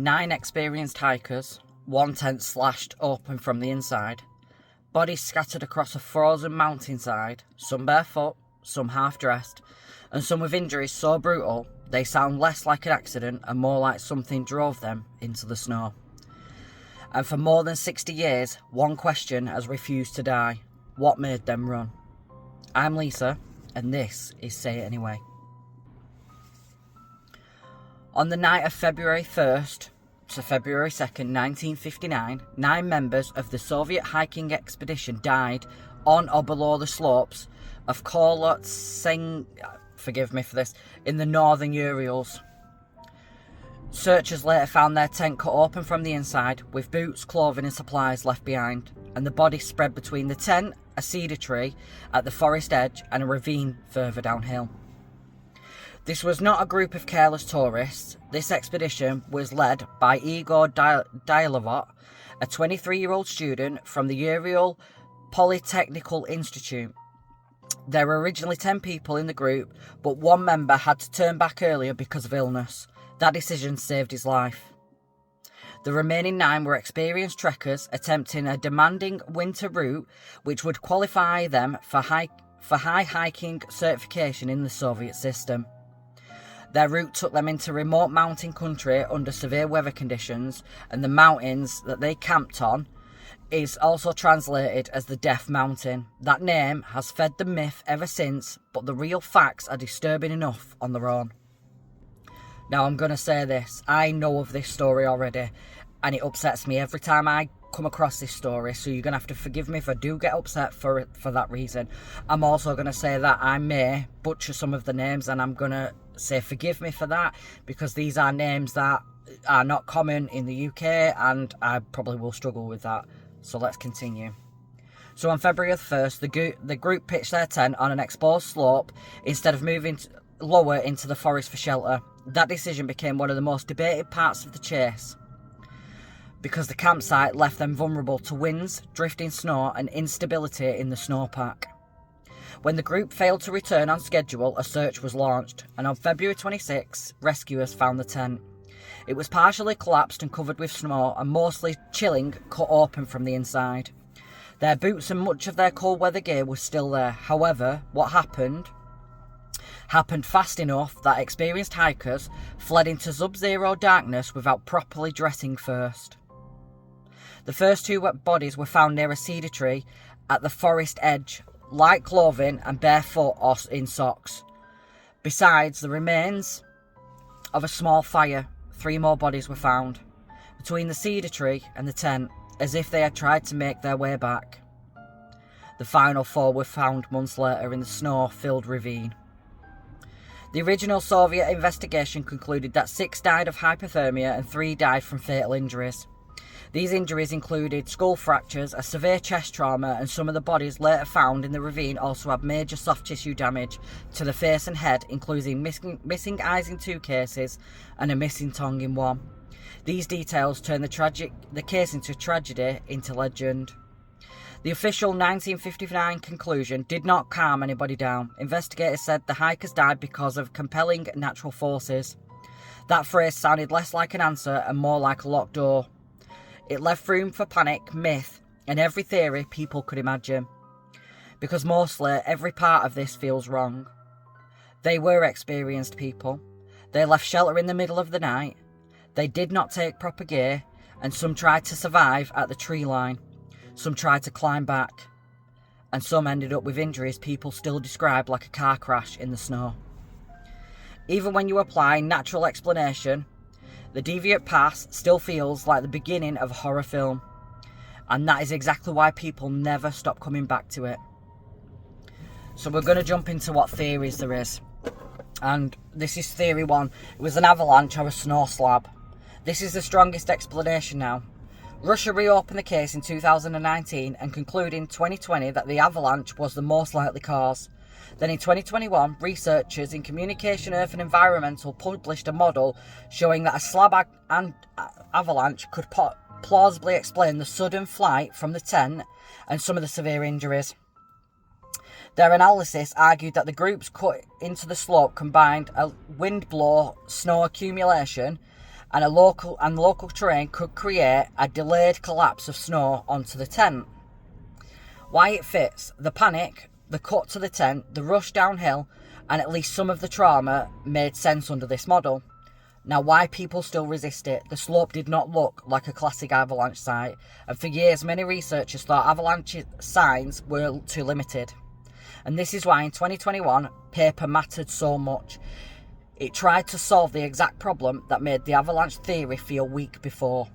9 experienced hikers, one tent slashed open from the inside, bodies scattered across a frozen mountainside, some barefoot, some half-dressed, and some with injuries so brutal they sound less like an accident and more like something drove them into the snow. And for more than 60 years, one question has refused to die. What made them run? I'm Lisa, and this is Say It Anyway. On the night of February 1st to February 2nd, 1959, 9 members of the Soviet hiking expedition died on or below the slopes of Kolotseng, forgive me for this, in the northern Urals. Searchers later found their tent cut open from the inside, with boots, clothing and supplies left behind, and the bodies spread between the tent, a cedar tree at the forest edge, and a ravine further downhill. This was not a group of careless tourists. This expedition was led by Igor Dyatlov, a 23-year-old student from the Ural Polytechnical Institute. There were originally 10 people in the group, but one member had to turn back earlier because of illness. That decision saved his life. The remaining 9 were experienced trekkers attempting a demanding winter route which would qualify them for high hiking certification in the Soviet system. Their route took them into remote mountain country under severe weather conditions, and the mountains that they camped on is also translated as the Death Mountain. That name has fed the myth ever since, but the real facts are disturbing enough on their own. Now I'm going to say this, I know of this story already, and it upsets me every time I come across this story, so you're going to have to forgive me if I do get upset for that reason. I'm also going to say that I may butcher some of the names, and I'm going to say forgive me for that, because these are names that are not common in the UK, and I probably will struggle with that. So let's continue. So on February 1st, the group pitched their tent on an exposed slope instead of moving lower into the forest for shelter. That decision became one of the most debated parts of the chase, because the campsite left them vulnerable to winds, drifting snow and instability in the snowpack. When the group failed to return on schedule, a search was launched, and on February 26, rescuers found the tent. It was partially collapsed and covered with snow, and mostly chilling, cut open from the inside. Their boots and much of their cold weather gear was still there. However, what happened fast enough that experienced hikers fled into sub-zero darkness without properly dressing first. The first 2 wet bodies were found near a cedar tree at the forest edge, light clothing and barefoot or in socks. Besides the remains of a small fire, 3 more bodies were found between the cedar tree and the tent, as if they had tried to make their way back. The final 4 were found months later in the snow-filled ravine. The original Soviet investigation concluded that 6 died of hypothermia and 3 died from fatal injuries. These injuries included skull fractures, a severe chest trauma, and some of the bodies later found in the ravine also had major soft tissue damage to the face and head, including missing eyes in 2 cases and a missing tongue in 1. These details turned the case into tragedy into legend. The official 1959 conclusion did not calm anybody down. Investigators said the hikers died because of compelling natural forces. That phrase sounded less like an answer and more like a locked door. It left room for panic, myth, and every theory people could imagine. Because mostly every part of this feels wrong. They were experienced people. They left shelter in the middle of the night. They did not take proper gear, and some tried to survive at the tree line. Some tried to climb back, and some ended up with injuries people still describe like a car crash in the snow. Even when you apply natural explanation, the Dyatlov Pass still feels like the beginning of a horror film, and that is exactly why people never stop coming back to it. So we're going to jump into what theories there is, and this is theory 1. It was an avalanche or a snow slab. This is the strongest explanation now. Russia reopened the case in 2019 and concluded in 2020 that the avalanche was the most likely cause. Then in 2021, researchers in Communication, Earth and Environmental published a model showing that a slab avalanche could plausibly explain the sudden flight from the tent and some of the severe injuries. Their analysis argued that the groups cut into the slope combined a wind blow snow accumulation and local terrain could create a delayed collapse of snow onto the tent. Why it fits, the panic, the cut to the tent, the rush downhill, and at least some of the trauma made sense under this model. Now, why people still resist it? The slope did not look like a classic avalanche site, and for years many researchers thought avalanche signs were too limited. And this is why in 2021 paper mattered so much. It tried to solve the exact problem that made the avalanche theory feel weak before.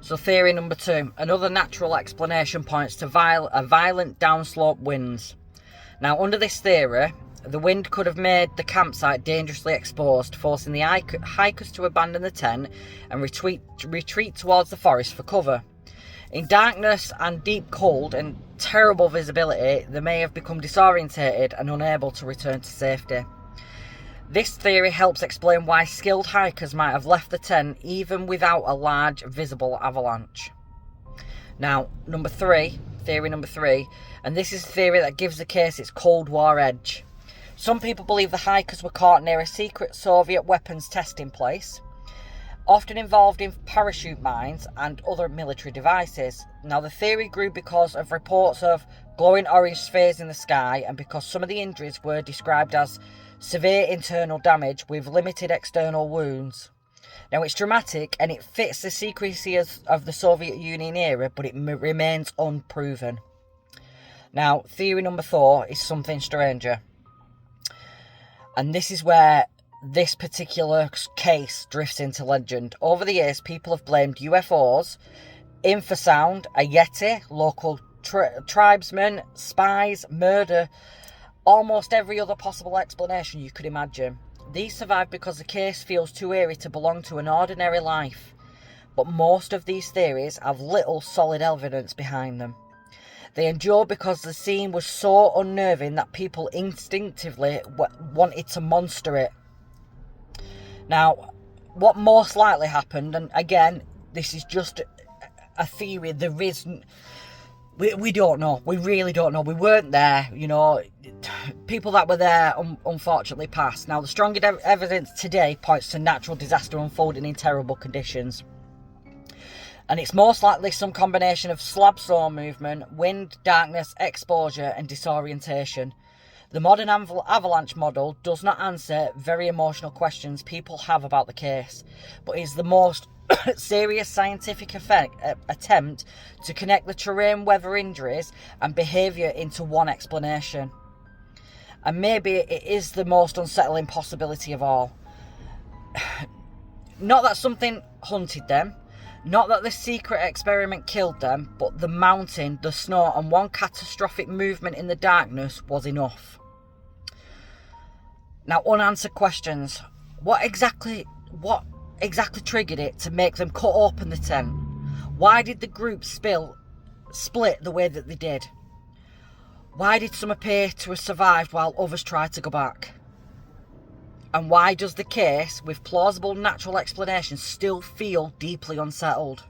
So theory number 2, another natural explanation points to violent downslope winds. Now, under this theory, the wind could have made the campsite dangerously exposed, forcing the hikers to abandon the tent and retreat towards the forest for cover. In darkness and deep cold and terrible visibility, they may have become disorientated and unable to return to safety. This theory helps explain why skilled hikers might have left the tent even without a large visible avalanche. Now, theory number 3, and this is the theory that gives the case its Cold War edge. Some people believe the hikers were caught near a secret Soviet weapons testing place, often involved in parachute mines and other military devices. Now, the theory grew because of reports of glowing orange spheres in the sky, and because some of the injuries were described as severe internal damage with limited external wounds. Now, it's dramatic and it fits the secrecy of the Soviet Union era, but it remains unproven. Now, theory number 4 is something stranger. And this is where this particular case drifts into legend. Over the years, people have blamed UFOs, infrasound, a Yeti, local tribesmen, spies, murder, almost every other possible explanation you could imagine. These survive because the case feels too eerie to belong to an ordinary life. But most of these theories have little solid evidence behind them. They endure because the scene was so unnerving that people instinctively wanted to monster it. Now, what most likely happened, and again, this is just a theory, there isn't... We don't know. We really don't know. We weren't there, you know. People that were there unfortunately passed. Now, the strongest evidence today points to natural disaster unfolding in terrible conditions. And it's most likely some combination of slab soil movement, wind, darkness, exposure and disorientation. The modern avalanche model does not answer very emotional questions people have about the case, but is the most serious scientific attempt to connect the terrain, weather injuries and behaviour into one explanation. And maybe it is the most unsettling possibility of all. Not that something hunted them, not that the secret experiment killed them, but the mountain, the snow and one catastrophic movement in the darkness was enough. Now, unanswered questions. What exactly triggered it to make them cut open the tent? Why did the group split the way that they did? Why did some appear to have survived while others tried to go back? And why does the case, with plausible natural explanations, still feel deeply unsettled?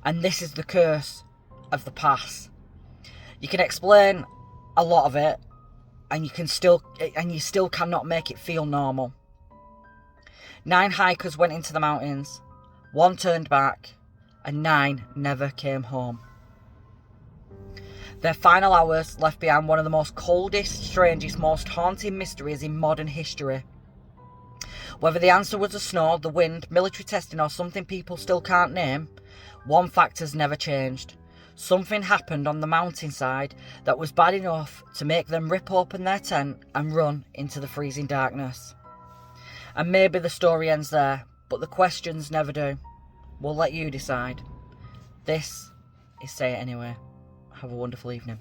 And this is the curse of the pass. You can explain a lot of it, and you still cannot make it feel normal. 9 hikers went into the mountains, 1 turned back, and 9 never came home. Their final hours left behind one of the most coldest, strangest, most haunting mysteries in modern history. Whether the answer was the snow, the wind, military testing or something people still can't name, one fact has never changed. Something happened on the mountainside that was bad enough to make them rip open their tent and run into the freezing darkness. And maybe the story ends there, but the questions never do. We'll let you decide. This is Say It Anyway. Have a wonderful evening.